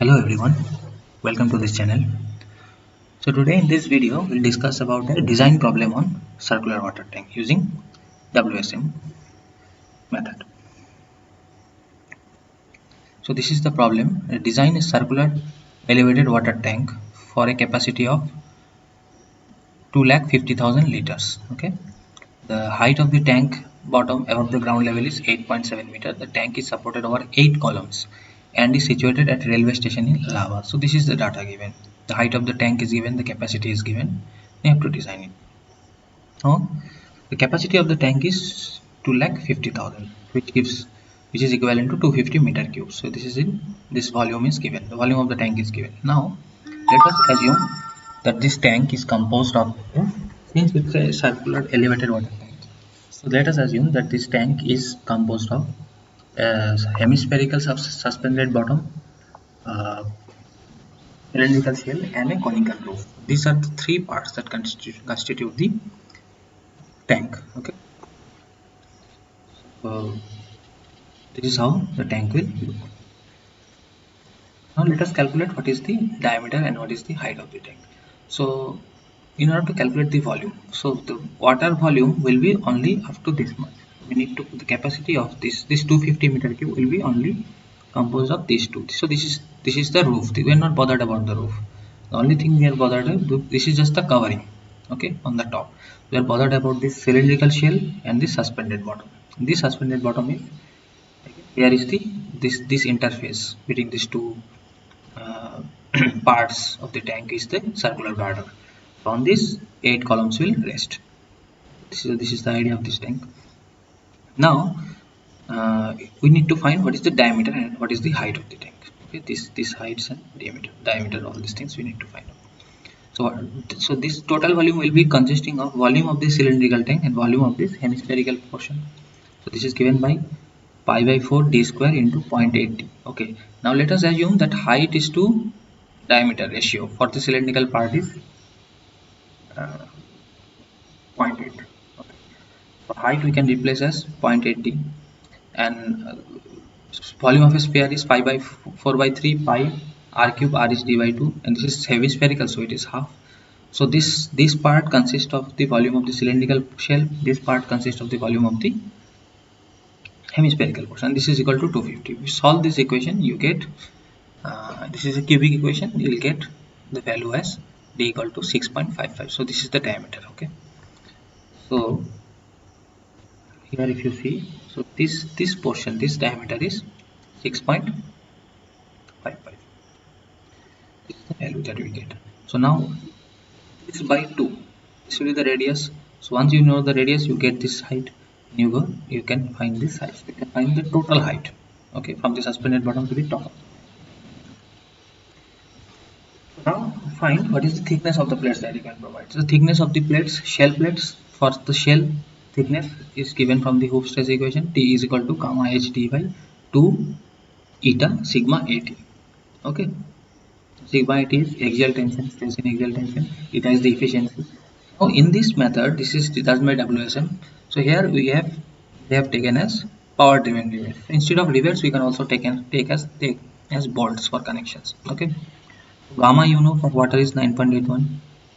Hello everyone, welcome to this channel. So today in this video we'll discuss about a design problem on circular water tank using WSM method. So this is the problem. Design a circular elevated water tank for a capacity of 2,50,000 liters. Okay. The height of the tank bottom above the ground level is 8.7 meter. The tank is supported over 8 columns and is situated at railway station in Lava. So this is the data given. The height of the tank is given, the capacity is given. We have to design it. Now the capacity of the tank is 2,50,000, which is equivalent to 250 meter cube. So this volume is given. The volume of the tank is given. Now let us assume that this tank is composed of, since it's a circular elevated water tank, so let us assume that this tank is composed of a hemispherical suspended bottom, uh, cylindrical shell, and a conical roof. These are the three parts that constitute the tank. Okay, so this is how the tank will look. Now let us calculate what is the diameter and what is the height of the tank. So in order to calculate the volume, so the water volume will be only up to this much. We need to, the capacity of this 250 meter cube will be only composed of these two. So this is the roof. We are not bothered about the roof. The only thing we are bothered about, this is just the covering, okay, on the top. We are bothered about this cylindrical shell and this suspended bottom. This suspended bottom is, here is the this interface between these two uh, parts of the tank is the circular bladder. On this, 8 columns will rest. This is the idea of this tank. Now we need to find what is the diameter and what is the height of the tank. Okay, this heights and diameter, all these things we need to find out. So this total volume will be consisting of volume of the cylindrical tank and volume of this hemispherical portion. So this is given by pi by 4 d square into 0.8 d. Okay, now let us assume that height is to diameter ratio for the cylindrical part is 0.8. Okay, so height we can replace as 0.8 d, and volume of a sphere is pi by 4 by 3 pi r cube, r is d by 2, and this is hemispherical, so it is half. So this part consists of the volume of the cylindrical shell, this part consists of the volume of the hemispherical portion. This is equal to 250. If you solve this equation, you get this is a cubic equation. You will get the value as d equal to 6.55. So this is the diameter. Okay. So here, if you see, so this portion, this diameter is 6.55. This is the value that we get. So now this by 2. This will be the radius. So once you know the radius, you get this height. You can find this height. You can find the total height, okay, from the suspended bottom to the top. Now find what is the thickness of the plates that you can provide. So the thickness of the plates, shell plates, for the shell thickness is given from the Hooke's stress equation. T is equal to gamma h d by 2 eta sigma at. Okay, sigma at is axial tension, stress in axial tension, eta is the efficiency. Now in this method, this is determined by WSM. So here we have taken as power driven rivets. Instead of rivets, we can also take as bolts for connections. Okay, gamma, you know, for water is 9.81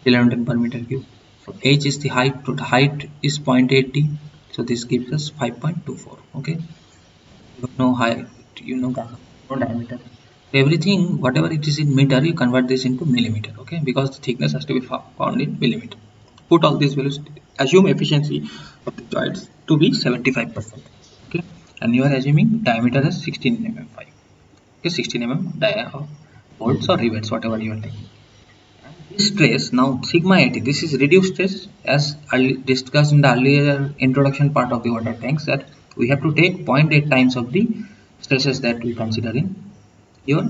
kilonewton per meter cube. So h is the height. The height is 0.80. So this gives us 5.24. Okay, you know height, you know gamma, you know diameter. Everything, whatever it is in meter, you convert this into millimeter. Okay, because the thickness has to be found in millimeter. Put all these values, assume efficiency of the joints to be 75%. Okay, and you are assuming diameter as 16 mm5. Okay, 16 mm dia bolts or rivets, whatever you are taking. This stress, now sigma 80, this is reduced stress, as discussed in the earlier introduction part of the water tanks, that we have to take 0.8 times of the stresses that we consider in your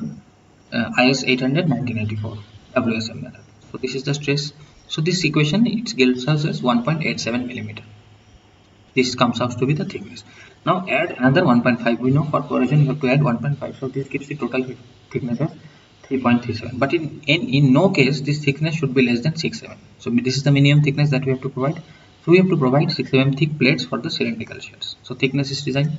IS 800 1984 WSM method. So this is the stress. So this equation, it gives us as 1.87 millimeter. This comes out to be the thickness. Now add another 1.5. We know for corrosion you have to add 1.5. So this gives the total thickness as 3.37. But in no case this thickness should be less than 6 mm. So this is the minimum thickness that we have to provide. So we have to provide 6 mm thick plates for the cylindrical shells. So thickness is designed.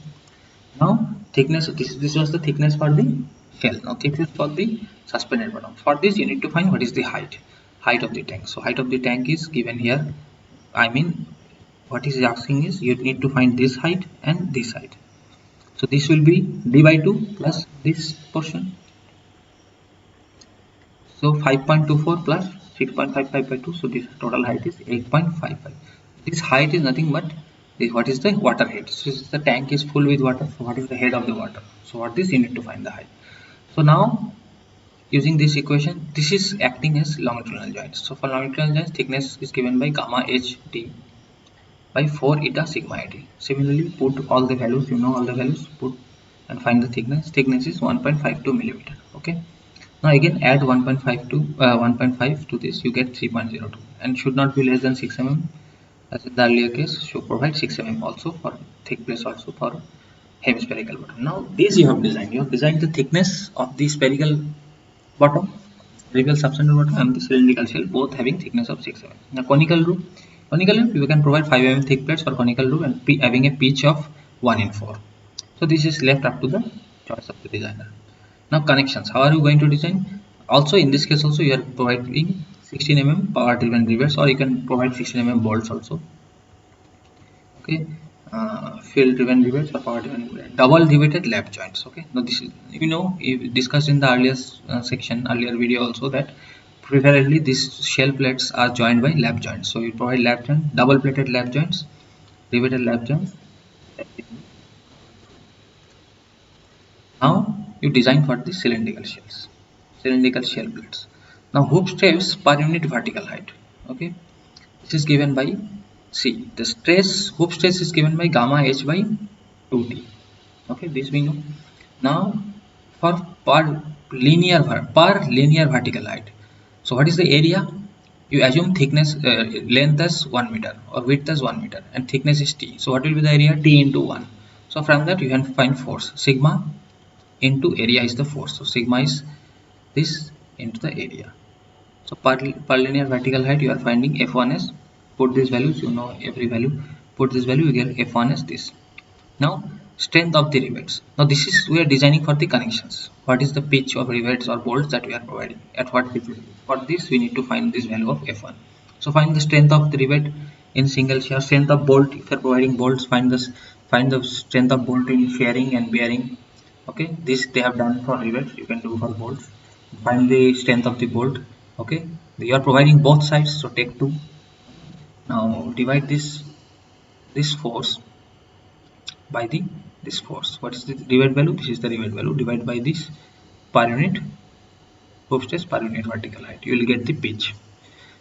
Now thickness, this was the thickness for the shell. Now thickness for the suspended bottom. For this you need to find what is the height of the tank. So height of the tank is given here. I mean, what is asking is you need to find this height and this height. So this will be d by 2 plus this portion. So 5.24 plus 6.55 by 2. So this total height is 8.55. This height is nothing but this, what is the water head. So the tank is full with water. So what is the head of the water? So what this you need to find the height. So now using this equation, this is acting as longitudinal joints. So for longitudinal joints, thickness is given by gamma h d by 4 eta sigma at. Similarly, put all the values, you know all the values, put and find the thickness. Thickness is 1.52 millimeter. Okay. Now again add 1.5 to 1.5 to this, you get 3.02 and should not be less than 6 mm. As in the earlier case, should provide 6 mm also for thick plates, also for hemispherical bottom. Now this you have designed the thickness of the spherical bottom, spherical substandard bottom and the cylindrical shell, both having thickness of 6 mm. Now conical roof you can provide 5 mm thick plates for conical roof and having a pitch of 1 in 4. So this is left up to the choice of the designer. Now connections, how are you going to design? Also in this case also you are providing 16 mm power driven rivets, or you can provide 16 mm bolts also. Okay, field driven rivets or power driven double riveted lap joints. Okay, now this is, you know, we discussed in the earlier earlier video also that preferably these shell plates are joined by lap joints. So you provide lap joint, double plated lap joints, riveted lap joints. Now you design for the cylindrical shell plates. Now hoop stress per unit vertical height. Okay, this is given by C. The hoop stress is given by gamma h by 2t. Okay, this we know. Now for per linear vertical height. So what is the area? You assume thickness, length as 1 meter or width as 1 meter and thickness is t. So what will be the area? T into 1. So from that you can find force. Sigma into area is the force. So sigma is this into the area. So per linear vertical height you are finding F1 as, put these values, you know every value, put this value, you get F1 as this. Now strength of the rivets. Now this is, we are designing for the connections. What is the pitch of rivets or bolts that we are providing, at what pitch? For this we need to find this value of F1. So find the strength of the rivet in single shear, strength of bolt if you are providing bolts, find the strength of bolt in shearing and bearing. Okay, this they have done for rivets, you can do for bolts. Find the strength of the bolt. Okay, you are providing both sides, so take 2. Now divide this force by this force. What is the rivet value? This is the rivet value. Divide by this per unit hoop stress per unit vertical height. You will get the pitch.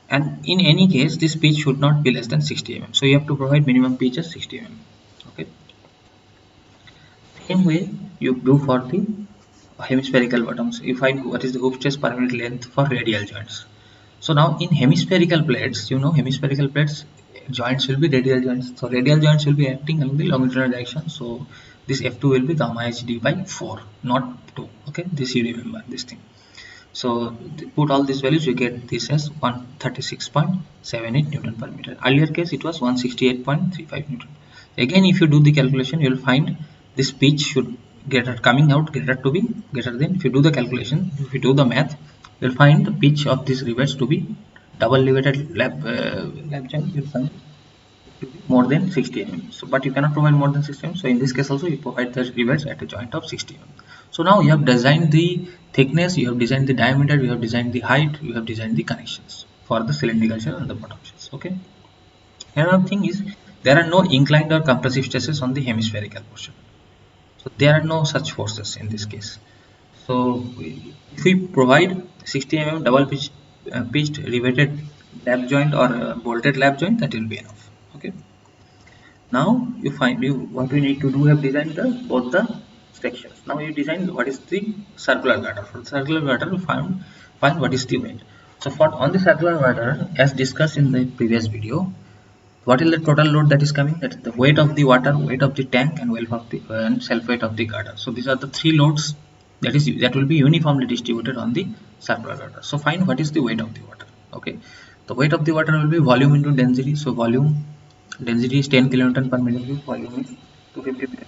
And in any case, this pitch should not be less than 60 mm. So you have to provide minimum pitch as 60 mm. Okay. Same way you do for the hemispherical bottoms. You find what is the hoop stress per unit length for radial joints. So now in hemispherical plates, you know hemispherical plates joints will be radial joints. So radial joints will be acting along the longitudinal direction. So this F2 will be gamma hd by 4, not 2. Okay, this you remember this thing. So put all these values, you get this as 136.78 Newton per meter. Earlier case it was 168.35 Newton. Again, if you do the calculation, you will find this pitch should coming out greater than, if you do the calculation, if you do the math, you will find the pitch of these rivets to be double riveted lap joint, you will find to be more than 60 mm. So but you cannot provide more than 60 mm. So in this case also you provide the rivets at a joint of 60 mm. So now you have designed the thickness, you have designed the diameter, you have designed the height, you have designed the connections for the cylindrical shell and the bottom shells. Okay. Another thing is there are no inclined or compressive stresses on the hemispherical portion. So there are no such forces in this case. So if we provide 60 mm double pitched riveted lap joint or bolted lap joint, that will be enough. Okay. Now you find what we need to do, have designed both the sections. Now you design what is the circular girder. For the circular girder, you find what is the weight. So for on the circular girder, as discussed in the previous video, what is the total load that is coming? That is the weight of the water, weight of the tank, and weight of the self weight of the girder. So these are the 3 loads that will be uniformly distributed on the circular girder. So find what is the weight of the water. Okay, the weight of the water will be volume into density. So volume density is 10 kilonewton per meter cube. Volume is 250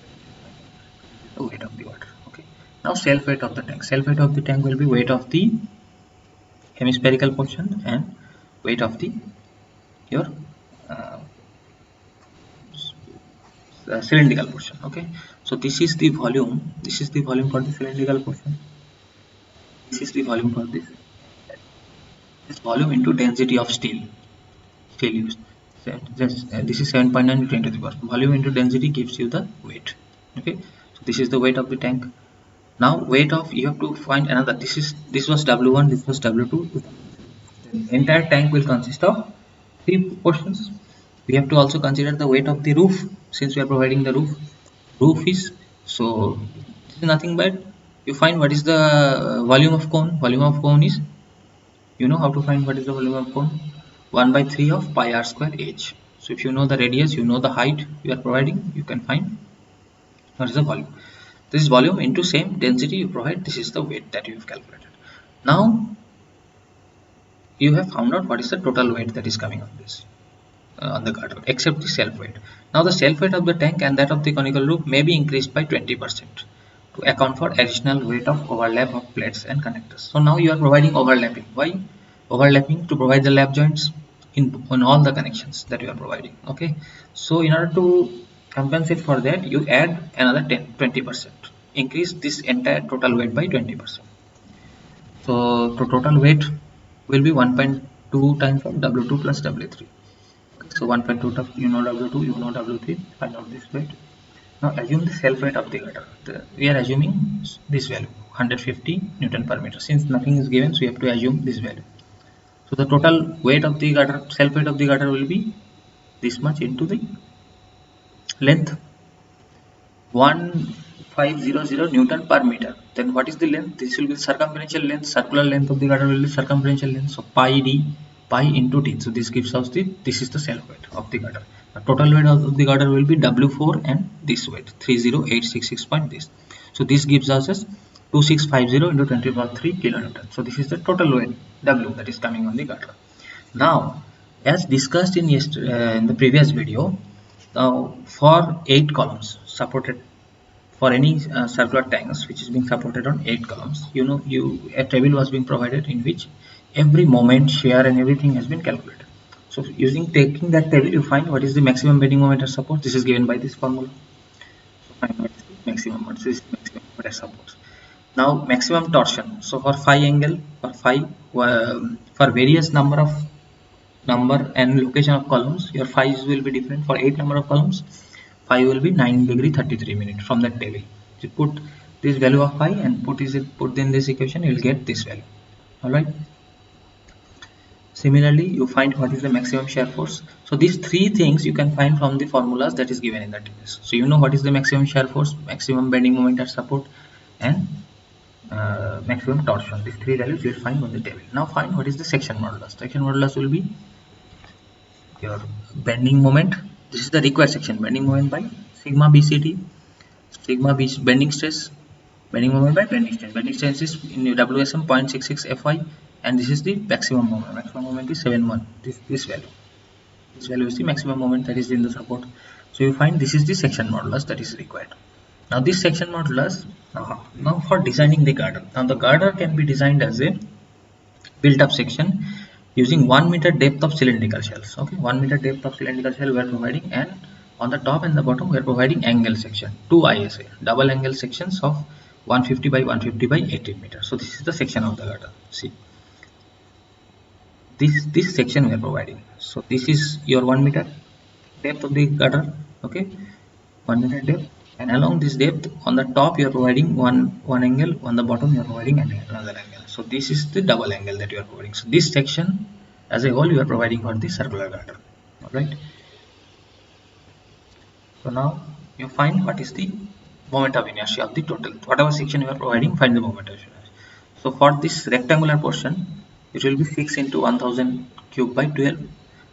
the weight of the water. Okay, Now self weight of the tank. Self weight of the tank will be weight of the hemispherical portion and weight of the your uh, cylindrical portion. Okay, so this is the volume. This is the volume for the cylindrical portion. This is the volume for this volume into density of steel used. So this is 7.9 to 10 to the power. Volume into density gives you the weight. Okay, so this is the weight of the tank. Now weight of, you have to find another. This was W1, this was W2. The entire tank will consist of three portions. We have to also consider the weight of the roof, since we are providing the roof. Roof is, so this is nothing but you find what is the volume of cone. Volume of cone is, you know how to find what is the volume of cone, 1 by 3 of pi r square h. So if you know the radius, you know the height you are providing, you can find what is the volume. This is volume into same density you provide. This is the weight that you have calculated. Now you have found out what is the total weight that is coming on this on the girder, except the self weight. Now the self weight of the tank and that of the conical roof may be increased by 20% to account for additional weight of overlap of plates and connectors. So now you are providing overlapping. Why overlapping? To provide the lap joints on all the connections that you are providing. Okay, so in order to compensate for that, you add another 20%, increase this entire total weight by 20%. So the total weight will be 1.2 times of W2 plus W3. So 1.2 of, you know W2, you know W3, find out this weight. Now assume the self weight of the girder. We are assuming this value 150 Newton per meter. Since nothing is given, so we have to assume this value. So the total weight of the girder, self weight of the girder will be this much into the length, 1500 Newton per meter. Then what is the length? This will be the circumferential length. Circular length of the girder will be circumferential length. So pi d, pi into t. So this gives us the, this is the self weight of the girder. The total weight of the girder will be W4 and this weight 30866 point this. So this gives us as 2650 into 10 to the power 3 kilonewton. So this is the total weight W that is coming on the girder. Now, as discussed in the previous video, for 8 columns supported, for any circular tanks which is being supported on 8 columns, you know, a table was being provided in which every moment, shear and everything has been calculated. So taking that table, you find what is the maximum bending moment at support. This is given by this formula. So find what is the maximum, what is the maximum moment at support. Now maximum torsion. So for phi angle, for various number and location of columns, your phi's will be different. For 8 number of columns, phi will be 9 degree 33 minutes from that table. You put this value of phi and put in this equation, you will get this value. All right. Similarly, you find what is the maximum shear force. So these three things you can find from the formulas that is given in the table. So you know what is the maximum shear force, maximum bending moment at support, and maximum torsion. These three values you will find on the table. Now find what is the section modulus. Section modulus will be your bending moment. This is the required section, bending moment by sigma bct, sigma b bending stress, bending moment by bending stress. Bending stress is in WSM 0.66 fy, and this is the maximum moment. Maximum moment is 71. This value is the maximum moment that is in the support. So you find this is the section modulus that is required. Now this section modulus, now for designing the girder. Now the girder can be designed as a built-up section using 1 meter depth of cylindrical shells. Okay, 1 meter depth of cylindrical shell we are providing, and on the top and the bottom we are providing angle section, 2 ISA, double angle sections of 150 by 150 by 18 meters. So this is the section of the girder. See, this section we are providing. So this is your 1 meter depth of the girder. Okay, 1 meter depth, and along this depth on the top you are providing one angle, on the bottom you are providing another angle. So this is the double angle that you are providing. So this section as a whole you are providing for the circular girder. All right. So now you find what is the moment of inertia of the total, whatever section you are providing, find the moment of inertia. So for this rectangular portion, it will be 6 into 1000 cube by 12,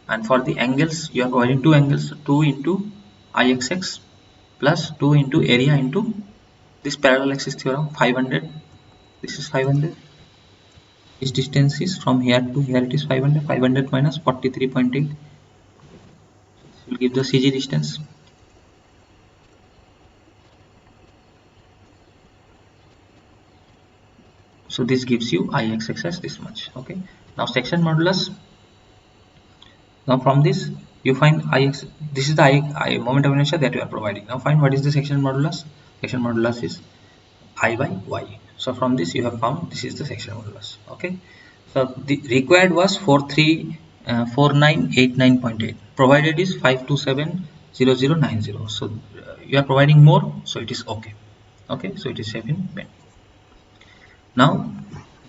and for the angles you are providing two angles, 2 into Ixx plus 2 into area into this parallel axis theorem, 500. This is 500. This distance is from here to here, it is 500. 500 minus 43.8 will give the CG distance. So this gives you Ixx as this much. Okay, now section modulus. Now from this you find Ix. This is the moment of inertia that you are providing. Now find what is the section modulus. Section modulus is I by y. So from this you have found this is the section modulus. Okay, so the required was 4989.8, provided is 5270090. So you are providing more, so it is okay. Okay, so it is safe in bend. Now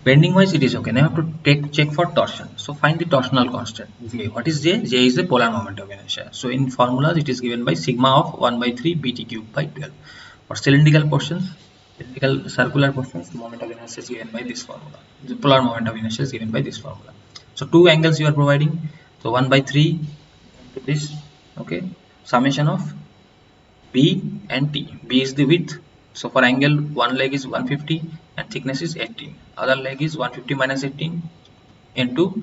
bending wise it is okay. Now you have to check for torsion. So find the torsional constant J. What is J? J is the polar moment of inertia. So in formulas it is given by sigma of 1 by 3 bt cube by 12. For cylindrical portions, cylindrical circular portions, the moment of inertia is given by this formula. The polar moment of inertia is given by this formula. So two angles you are providing. So 1 by 3 into this. Okay, summation of B and T. B is the width. So for angle, one leg is 150 and thickness is 18. Other leg is 150 minus 18 into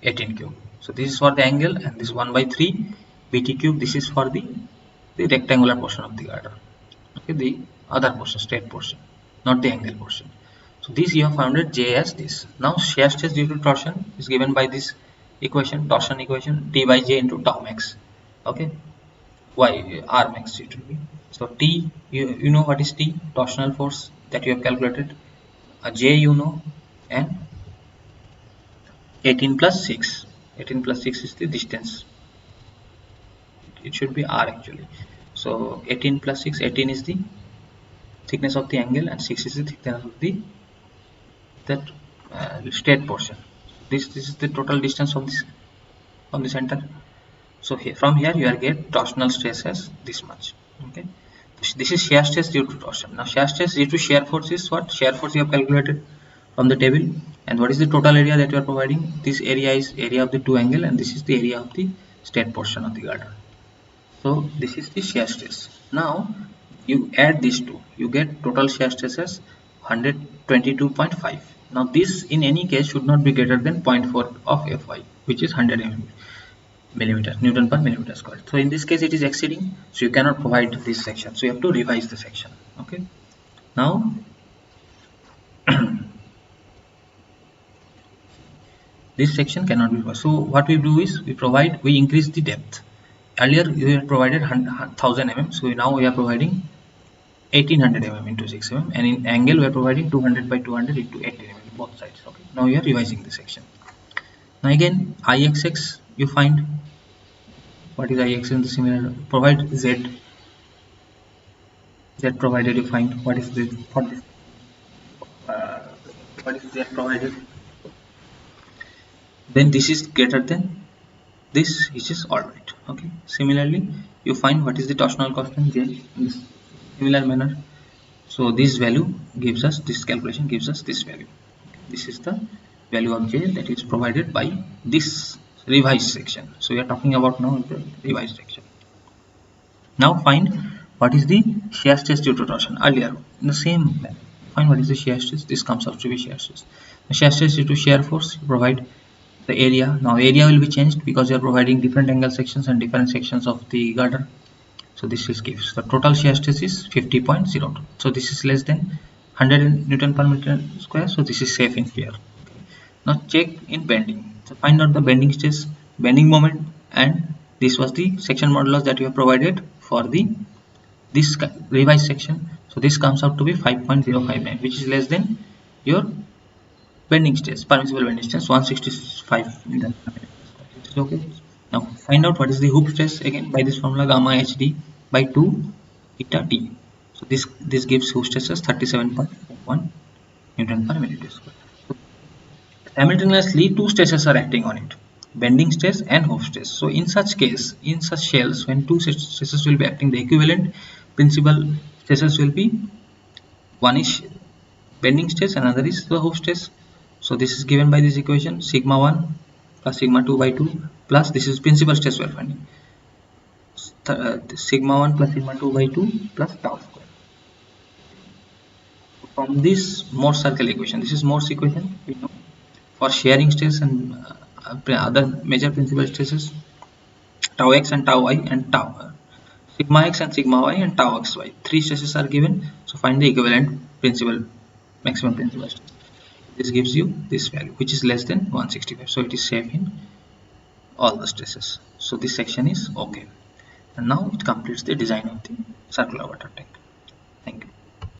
18 cube. So this is for the angle, and this 1 by 3 bt cube. This is for the rectangular portion of the girder. Okay, the other portion, straight portion, not the angle portion. So this you have founded J as this. Now shear stress due to torsion is given by this equation, torsion equation, T by J into tau max. Okay, y r max it will be. So T, you know what is T, torsional force that you have calculated. J you know, and 18 plus 6. 18 plus 6 is the distance. It should be r actually. So 18 plus 6, 18 is the thickness of the angle and 6 is the thickness of the straight portion. This is the total distance of this from the center. So here, from here you are get torsional stress as this much. Okay, this is shear stress due to torsion. Now shear stress due to shear force is what? Shear force you have calculated from the table. And what is the total area that you are providing? This area is area of the two angle, and this is the area of the straight portion of the girder. So this is the shear stress. Now you add these two, you get total shear stress as 122.5. Now this in any case should not be greater than 0.4 of Fy, which is 100 millimeter Newton per millimeter square. So in this case it is exceeding, so you cannot provide this section, so you have to revise the section. Okay, now this section cannot be revised. So what we do is we increase the depth. Earlier we had provided 1000 mm, so now we are providing 1800 mm into 6 mm, and in angle we are providing 200 by 200 into 18 mm both sides. Okay, now we are revising the section. Now again Ixx you find. What is Ix in the similar? Provide Z. Z provided you find. What is this for this? What is Z provided? Then this is greater than this, which is alright. Okay. Similarly, you find what is the torsional constant J in this similar manner. So this value gives us, this calculation gives us this value. This is the value of J that is provided by this revised section. So we are talking about now the revised section. Now find what is the shear stress due to torsion. Earlier in the same manner, find what is the shear stress. This comes out to be shear stress. The shear stress due to shear force, you provide the area. Now area will be changed because you are providing different angle sections and different sections of the girder. So this is gives the total shear stress is 50.02. So this is less than 100 Newton per meter square. So this is safe in here. Okay. Now check in bending. So find out the bending stress, bending moment, and this was the section modulus that you have provided for this revised section. So this comes out to be 5.059, which is less than your bending stress, permissible bending stress 165 Newton per meter square. Okay. Now find out what is the hoop stress again by this formula gamma HD by 2 eta T. So this gives hoop stress as 37.1 Newton per millimeter square. So simultaneously two stresses are acting on it, bending stress and hoop stress. So in such case, in such shells, when two stresses will be acting, the equivalent principal stresses will be, one is bending stress, another is the hoop stress. So this is given by this equation, sigma 1 plus sigma 2 by 2 plus this is principal stress we are finding, sigma 1 plus sigma 2 by 2 plus tau square. From this Morse circle equation, this is Morse equation, we know for shearing stress and other major principal stresses, tau x and tau y and tau sigma x and sigma y and tau xy, three stresses are given. So find the equivalent principal, maximum principal stress. This gives you this value which is less than 165, so it is safe in all the stresses. So this section is okay, and now it completes the design of the circular water tank.